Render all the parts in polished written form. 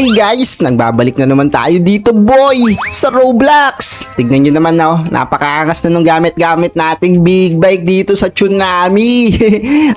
Hey guys, nagbabalik na naman tayo dito boy sa Roblox. Tignan nyo naman napakaangas na nung gamit-gamit nating big bike dito sa Tsunami.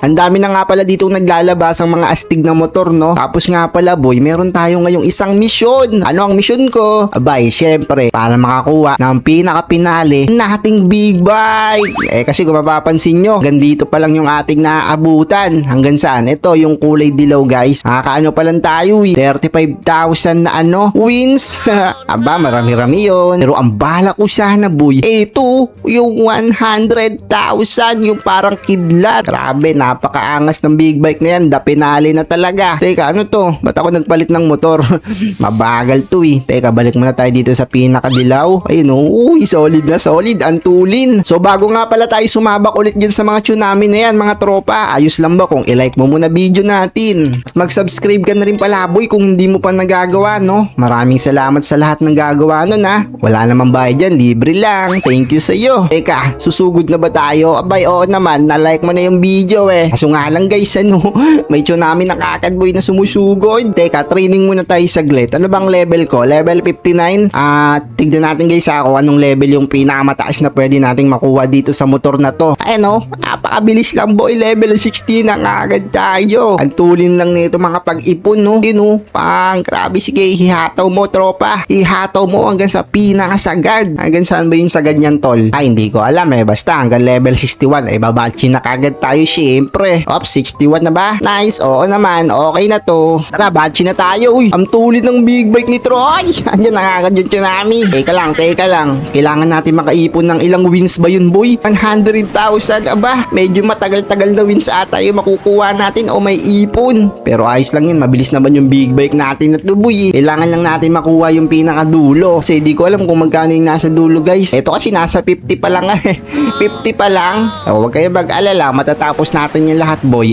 Ang dami na nga pala dito naglalabas ang mga astig na motor no. Tapos nga pala boy, meron tayo ngayong isang misyon. Ano ang misyon ko? Abay, syempre, para makakuha ng pinaka-pinali nating big bike. Kasi kung mapapansin nyo, dito pa lang yung ating naaabutan. Hanggang saan? Ito yung kulay dilaw guys. Nakakaano pa lang tayo 35,000 na wins. Aba, marami-rami yun. Pero ang bala ko sana boy, ito yung 100,000, yung parang kidlat. Grabe, napakaangas ng big bike na yan. Pinali na talaga. Teka, ano to? Ba't ako nagpalit ng motor? Mabagal to Teka, balik muna tayo dito sa pinakadilaw. Ayun uy, solid na solid. Antulin. So bago nga pala tayo sumabak ulit dyan sa mga Tsunami na yan, mga tropa, ayos lang ba kung i-like mo muna video natin? Mag-subscribe ka na rin pala boy kung hindi mo pa nagagawa no. Maraming salamat sa lahat ng gagawa nun Wala namang bayad dyan, libre lang. Thank you sa iyo. Teka, susugod na ba tayo? Abay, oo naman, na-like mo na yung video Kaso nga lang guys, may Tsunami na kakad boy na sumusugod. Teka, training muna tayo saglit. Ano bang level ko? Level 59? Tignan natin guys kung anong level yung pinakamataas na pwede nating makuha dito sa motor na to. Napakabilis lang boy, level 60 na kagad tayo. Ang tulin lang nito mga pag-ipon no. Pang grabe, sige, ihataw mo tropa. Ihataw mo hanggang sa pinakasagad. Hanggang saan ba yung sagad niyan tol? Hindi ko alam basta hanggang level 61 babachi na kagad tayo syempre. 61 na ba? Nice, oo naman, okay na to. Tara, bachi na tayo. Uy, ang tulid ng big bike ni Troy. Andyan na kagad yung Tsunami. Teka lang. Kailangan natin makaipon ng ilang wins ba yun boy? 100,000. Aba, medyo matagal-tagal na wins ata yung makukuha natin o may ipon. Pero ayos lang yun, mabilis naman yung big bike natin at boy. Kailangan lang natin makuha yung pinakadulo. Kasi di ko alam kung magkano yung nasa dulo guys. Ito kasi nasa 50 pa lang 50 pa lang. Huwag kayo mag-alala, matatapos natin yung lahat boy.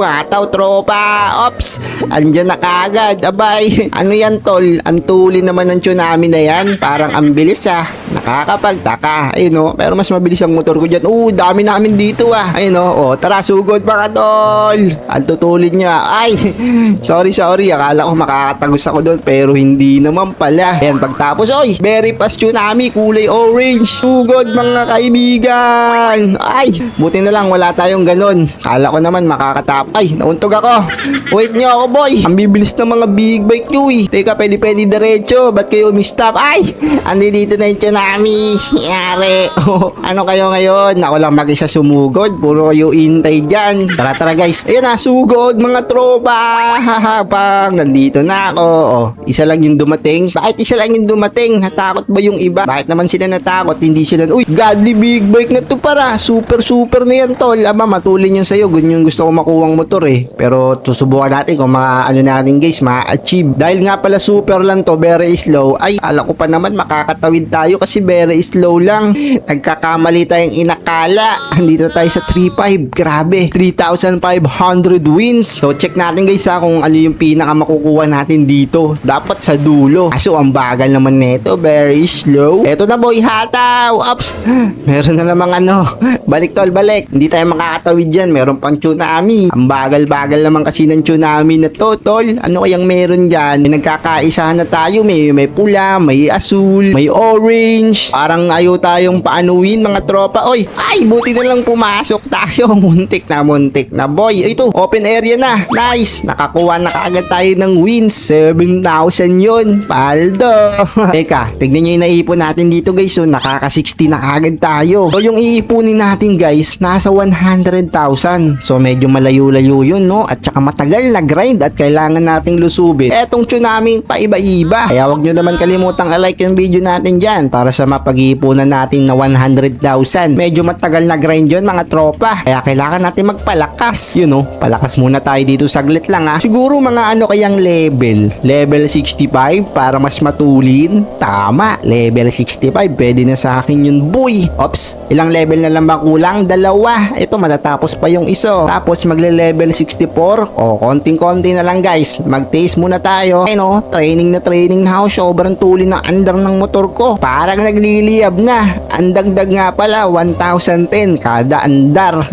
Ataw tropa. Ops, andyan na kagad. Abay, ano yan tol? Ang tuli naman ng Tsunami na yan. Parang ang bilis nakakapagtaka. Pero mas mabilis ang motor ko dyan. Dami namin dito tara, sugod mga tol. Ang tutulid niya. Ay, sorry. Akala ko makakatagos ako doon pero hindi naman pala. Ayan, pagtapos, very fast Tsunami, kulay orange. Sugod mga kaibigan. Ay, buti na lang wala tayong ganun. Akala ko naman makakatap. Ay, nauntog ako. Wait nyo ako boy. Ang bibilis ng mga big bike nyo Teka, pwede diretso. Ba't kayo umistop? Ay, andi dito na yung Tsunami. Yari. Ano kayo ngayon? Ako lang mag-isa sumugod. Puro kayo intay dyan. Tara guys. Ayan sugod mga tropa. Pang nandito na ako. Isa lang yung dumating. Bakit isa lang yung dumating? Natakot ba yung iba? Bakit naman sila natakot? Hindi sila. Uy, godly big bike na to para. Super na yan tol. Aba, matulin yun sa'yo. Ganyan yung gusto ko makuwang motor Pero susubukan natin kung natin guys, ma-achieve. Dahil nga pala super lang to, very slow. Ay, ala ko pa naman makakatawid tayo kasi very slow lang. Nagkakamali tayong inakala. Andito tayo sa 3.5. Grabe, 3,500 wins. So check natin guys kung ano yung pinaka makukuha natin dito. Dapat sa dulo. Kaso ang bagal naman nito, very slow. Eto na boy, hataw. Ups, meron na namang balik tol, balik. Hindi tayo makakatawid dyan. Meron pang Tsunami. Ang bagal-bagal naman kasi ng Tsunami na to tol. Ano kayang meron dyan? Nagkakaisahan na tayo. May pula, may asul, may orange. Parang ayaw tayong paanuin mga tropa. Oy, ay, buti na lang pumasok tayo. Muntik na boy. Ito, open area na. Nice. Nakakuha na kaagad tayo ng wins. 7,000 yun. Paldo. Teka, tignan nyo yung naipon natin dito guys. So, nakaka-60 na kaagad tayo. So, yung iipunin natin guys, nasa 100,000. So, medyo malayo-layo yun, no? At saka matagal na grind at kailangan nating lusubin. Etong Tsunami pa iba-iba. Kaya wag nyo naman kalimutang i-like yung video natin dyan para sa mapag-iipunan natin na 100,000. Medyo matagal na grind yun mga tropa. Kaya kailangan natin magpalakas. Palakas muna tayo dito saglit lang Siguro mga kayang level? Level 65 para mas matulin. Tama, level 65. Pwede na sa akin yun boy. Ops, ilang level na lang ba kulang? 2. Ito, matatapos pa yung isa. Tapos magle-level 64. Konting-konti na lang guys. Mag-taste muna tayo. Training na ako. Sobrang tulin ng andar ng motor ko. Parang nagliliyab na. Ang dagdag nga pala, 1,010 kada andar.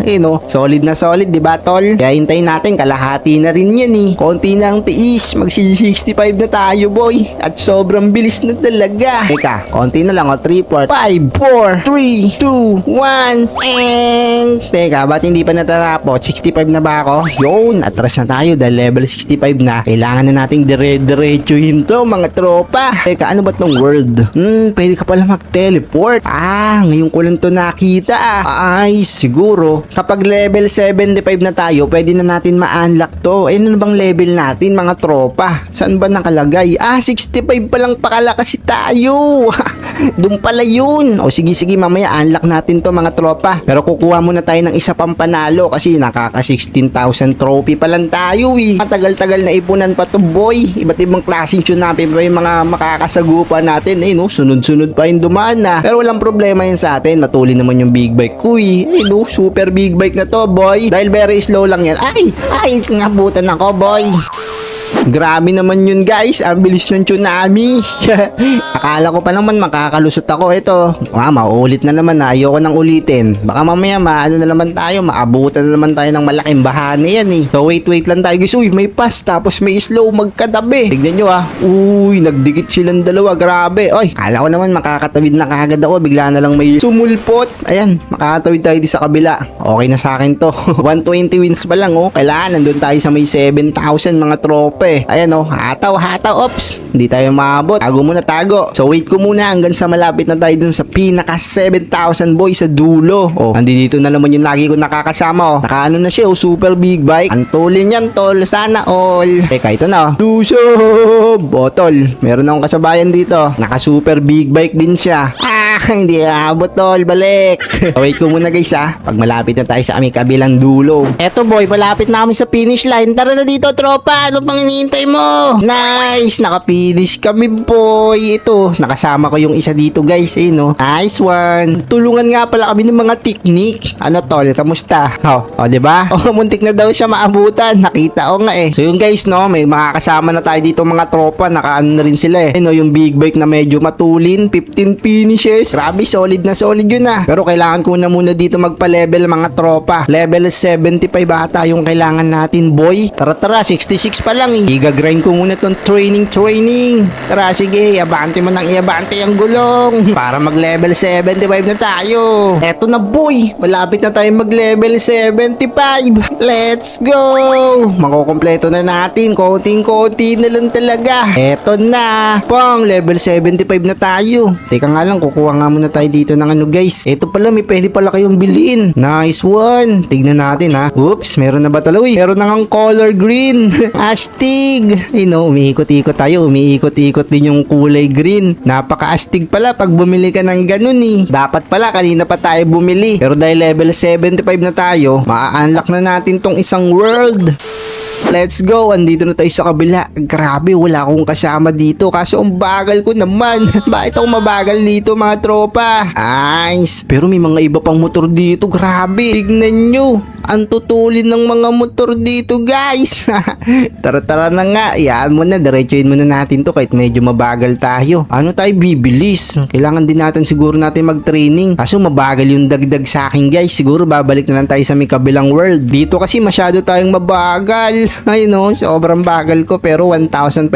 Solid na solid, diba tol? Kaya hintayin natin, kalahati na rin yan Konti na ang tiis, magsi-65 na tayo, boy. At sobrang bilis na talaga. Teka, konti na lang, 3, 4, 5, 4, 3, 2, 1, and... Teka, ba't hindi pa natatapos? 65 na ba ako? Yun, atras na tayo dahil level 65 na. Kailangan na nating dire-diretsuhin to, mga tropa. Teka, ano ba tong world? Pwede ka pala mag-teleport. Ngayon ko lang to nakita Ay, siguro, kapag level 75 na tayo, pwede na natin ma-unlock to. Ano bang level natin, mga tropa? Saan ba nakalagay? 65 pa lang pakalakas tayo. Doon pala yun. O sige, mamaya unlock natin to, mga tropa. Pero kukuha muna tayo ng isa pang panalo kasi nakaka 16,000 trophy pa lang tayo Matagal-tagal na ipunan pa to, boy. Iba't ibang klaseng tsunami pa yung mga makakasagupa natin. Sunod-sunod pa yung dumaan na. Pero walang problema yun sa atin. Matuli naman yung big bike ko super big bike na to, boy. Dahil very slow lang yan. Ay, nabutan ako, boy. Grabe naman yun, guys. Ang bilis ng tsunami. Akala ko pa naman makakalusot ako. Ito, mauulit na naman. Ayoko nang ulitin. Baka mamaya na naman tayo. Maabutan na naman tayo ng malaking bahani yan So wait lang tayo, guys. Uy, may pass tapos may slow magkatabi. Tignan nyo Uy, nagdikit silang dalawa. Grabe. Oy, akala ko naman makakatawid na kagad ako. Bigla na lang may sumulpot. Ayan, makakatawid tayo di sa kabila. Okay na sa akin to. 120 wins pa lang Kailangan nandun tayo sa may 7,000, mga tropa Ayan hataw, ops. Hindi tayo maabot. Tago muna, tago. So wait ko muna hanggang sa malapit na tayo dun sa pinaka 7,000, boy, sa dulo. Andito na naman yung lagi ko nakakasama Nakaano na siya super big bike. Antulin yan, tol. Sana all. Teka, ito na Lusob. Tol, meron akong kasabayan dito. Naka super big bike din siya. Hindi aabot, tol. Balik. Wait ko muna, guys Pag malapit na tayo sa aming kabilang dulo. Eto, boy, malapit na kami sa finish line. Tara na dito, tropa. Ano pang hinihintay mo? Nice! Nakapinish kami, boy. Ito, nakasama ko yung isa dito, guys. Nice one. Tulungan nga pala kami ng mga technique. Ano, tol? Kamusta? Diba? Muntik na daw siya maabutan. Nakita ko nga So yung guys, may makakasama na tayo dito, mga tropa. Nakaano na rin sila yung big bike na medyo matulin. 15 finishes. Grabe, solid na solid yun Pero kailangan ko na muna dito magpa-level, mga tropa. Level 75 ata yung kailangan natin, boy. Tara, 66 pa lang Iga-grind ko muna tong training. Tara, sige, iabante mo nang iabante ang gulong para mag-level 75 na tayo. Eto na, boy. Malapit na tayo mag-level 75. Let's go! Makukompleto na natin. Konting-konti na lang talaga. Eto na. Level 75 na tayo. Teka nga lang, kukuha nga muna tayo dito ng guys. Eto pala, may pwede pala kayong bilhin. Nice one. Tignan natin Oops, meron na ba tuloy? Meron na ngang color green. Astig. Umiikot-ikot tayo. Umiikot-ikot din yung kulay green. Napaka-astig pala pag bumili ka ng ganun Dapat pala kanina pa tayo bumili. Pero dahil level 75 na tayo, maa-unlock na natin tong isang world. Let's go. Andito na tayo sa kabila. Grabe, wala akong kasama dito. Kaso ang bagal ko naman. Bakit ako mabagal dito, mga tropa? Nice. Pero may mga iba pang motor dito. Grabe. Tignan nyo. Ang tutulin ng mga motor dito, guys. Tara na nga. Iyaan mo na. Diretsuin muna natin to kahit medyo mabagal tayo. Ano tayo bibilis? Kailangan din natin siguro natin mag-training. Kaso mabagal yung dagdag sa akin, guys. Siguro babalik na lang tayo sa may kabilang world. Dito kasi masyado tayong mabagal. Sobrang bagal ko. Pero 1,500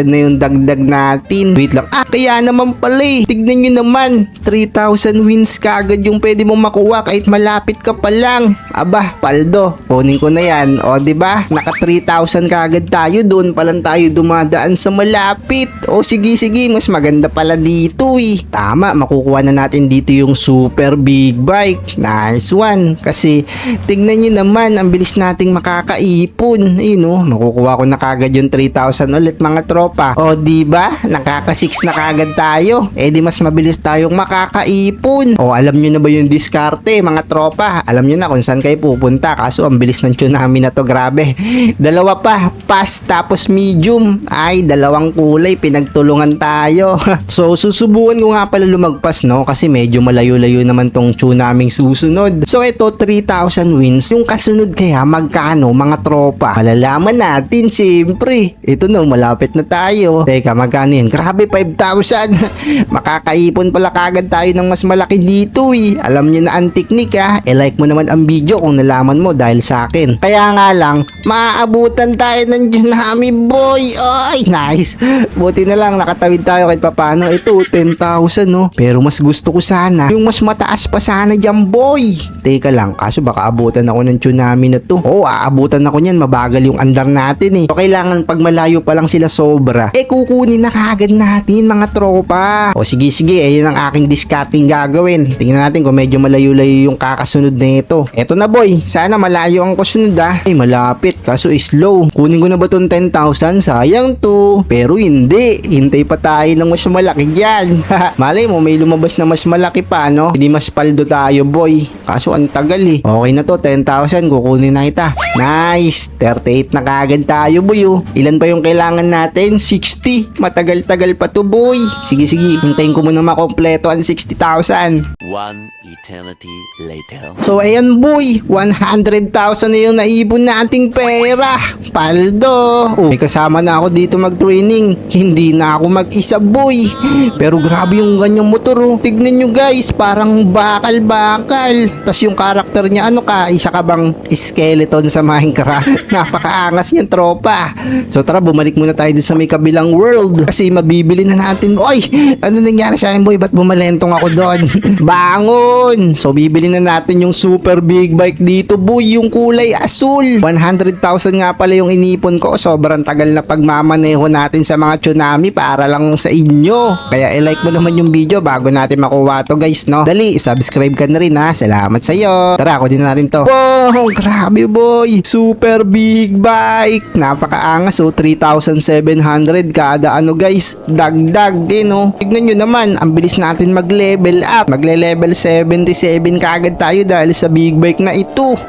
na yung dagdag natin. Wait lang. Kaya naman pala Tignan nyo naman. 3,000 wins kagad yung pwede mong makuha kahit malapit ka pa lang. Aba, paldo. Kunin ko na yan. Diba? Naka 3,000 kagad tayo. Doon pa lang tayo dumadaan sa malapit. Sige. Mas maganda pala dito Tama, makukuha na natin dito yung super big bike. Nice one. Kasi, tignan nyo naman, ang bilis nating makakaipon. Makukuha ko na kagad yung 3,000 ulit, mga tropa. Diba? Nakaka 6 na kagad tayo. Di mas mabilis tayong makakaipon. Alam nyo na ba yung diskarte, mga tropa? Alam nyo na kung saan kayo pupunta. Kaso ang bilis ng tsunami na to, grabe. Dalawa pa, pass tapos medium. Ay, dalawang kulay nagtulungan tayo. So, susubukan ko nga pala lumagpas, no? Kasi medyo malayo-layo naman tong tune naming susunod. So, ito, 3,000 wins. Yung kasunod kaya, magkano, mga tropa? Malalaman natin, syempre. Ito no, malapit na tayo. Teka, magkano yan? Grabe, 5,000. Makakaipon pala kagad tayo ng mas malaki dito, eh. Alam nyo na ang technique, ha? E-like mo naman ang video kung nalaman mo dahil sa akin. Kaya nga lang, maaabutan tayo ng Tsunami, boy. Ay, nice. Buti na lang, nakatawid tayo kahit papano. Ito, 10,000, no? Pero mas gusto ko sana, yung mas mataas pa sana dyan, boy. Teka lang, kaso baka abutan ako ng Tsunami na to. Oo, aabutan ako niyan, mabagal yung andar natin, eh. So, kailangan pag malayo pa lang sila sobra, kukunin na kagad natin, mga tropa. O, sige, ayun ang aking discarding gagawin. Tingnan natin kung medyo malayo-layo yung kakasunod na ito. Eto na, boy. Sana malayo ang kasunod, ah. Ay, malapit. Kaso slow. Kunin ko na ba itong 10,000? Sayang to. Pero hindi. Hintay pa tayo ng mas malaki dyan. Malay mo, may lumabas na mas malaki pa, no? Hindi mas paldo tayo, boy. Kaso ang tagal, eh. Okay na to, 10,000. Kukunin na kita. Nice. 38 na kagad tayo, boy, oh. Ilan pa yung kailangan natin? 60. Matagal-tagal pa to, boy. Sige. Hintayin ko muna makompleto ang 60,000. One eternity later. So, ayan, boy. 100,000 na yung naipon nating pera. Paldo. Oh, may kasama na ako dito mag-training. Hindi na ako mag-isa, boy. Pero grabe yung ganyang motor, oh. Tignan nyo, guys. Parang bakal-bakal. Tas yung karakter niya, ano ka? Isa ka bang skeleton sa Minecraft? Napakaangas yan, tropa. So, tara, bumalik muna tayo dun sa may kabilang world. Kasi mabibili na natin. Oy, ano nangyari sa akin, boy? Ba't bumalentong ako doon? Bangon! So, bibili na natin yung super big bike dito, boy. Yung kulay asul. 100,000 nga pala yung inipon ko. Sobrang tagal na pagmamaneho natin sa mga Tsunami para lang sa inyo. Kaya i-like mo naman yung video bago natin makuha to, guys, no? Dali, subscribe ka na rin, ha? Salamat sa'yo. Tara, ako din natin to. Wow! Grabe, boy! Super big bike! Napakaangas, oh. 3,700 kada ano, guys. Dagdag, no? Tignan nyo naman, ang bilis natin mag-level up. Magle-level 77 kagad tayo dahil sa big bike na ito.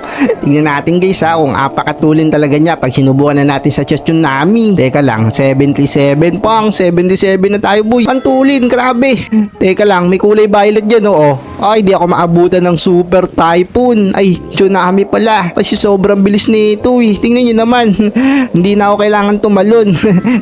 Tingnan natin, guys, ha, kung apakatulin talaga niya pag sinubukan na natin sa Tsunami. Teka lang, 77 pang 77 na tayo, boy. Pantulin, grabe. Teka lang, may kulay violet dyan, oo. Ay, di ako maabutan ng super typhoon. Ay, Tsunami pala. Kasi sobrang bilis nito, eh. Tingnan nyo naman. Hindi na ako kailangan tumalon.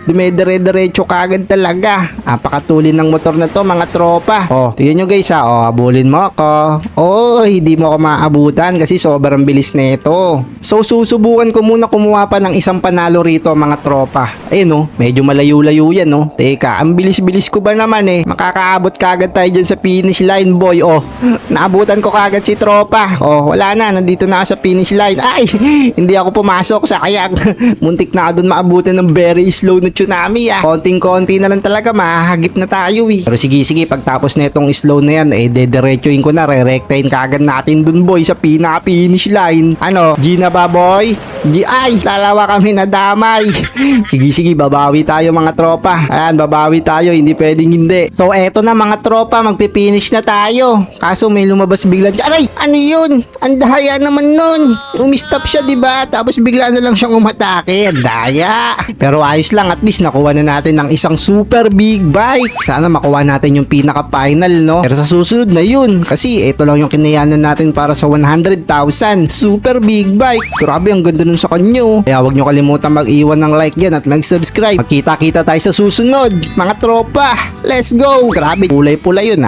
Dumedire-diretso kagad talaga. Apakatulin ng motor na to, mga tropa. Oh, tingnan nyo, guys, ha. Oh, abulin mo ako. Oh, hindi mo ako maabutan kasi sobrang bilis nito. So, susubukan ko muna kumuha pa ng isang panalo rito, mga tropa. Ayun, oh, medyo malayo-layo yan, oh. Teka, ang bilis-bilis ko ba naman, eh. Makakaabot kagad tayo dyan sa finish line, boy. Oh, naabutan ko kagad si tropa. Oh, wala na, nandito na ako sa finish line. Ay, hindi ako pumasok, sayang. Muntik na ako dun maabutan ng very slow na Tsunami, ah. Konting-konti na lang talaga, mahagip na tayo, eh. Pero sige, pagtapos na itong slow na yan, dediretsuin ko na, re-rectain kagad natin dun, boy, sa pinaka-finish line. Ano, G na ba, boy? G, ay, lalawa kami na damay. Sige, babawi tayo, mga tropa. Ayan, babawi tayo, hindi pwedeng hindi. So, eto na, mga tropa, magpipinish na tayo. Kaso may lumabas bigla. Aray, ano yun? Ang daya naman nun. Umistop siya, diba? Tapos bigla na lang siyang umatake. Ang daya. Pero ayos lang, at least nakuha na natin ng isang super big bike. Sana makuha natin yung pinaka-final, no? Pero sa susunod na yun. Kasi ito lang yung kinayanan natin para sa 100,000. Super big bike. Grabe, ang ganda nun sa kanyo. Kaya huwag nyo kalimutan mag-iwan ng like dyan at mag-subscribe. Magkita-kita tayo sa susunod. Mga tropa, let's go. Grabe, kulay pula yun, ha.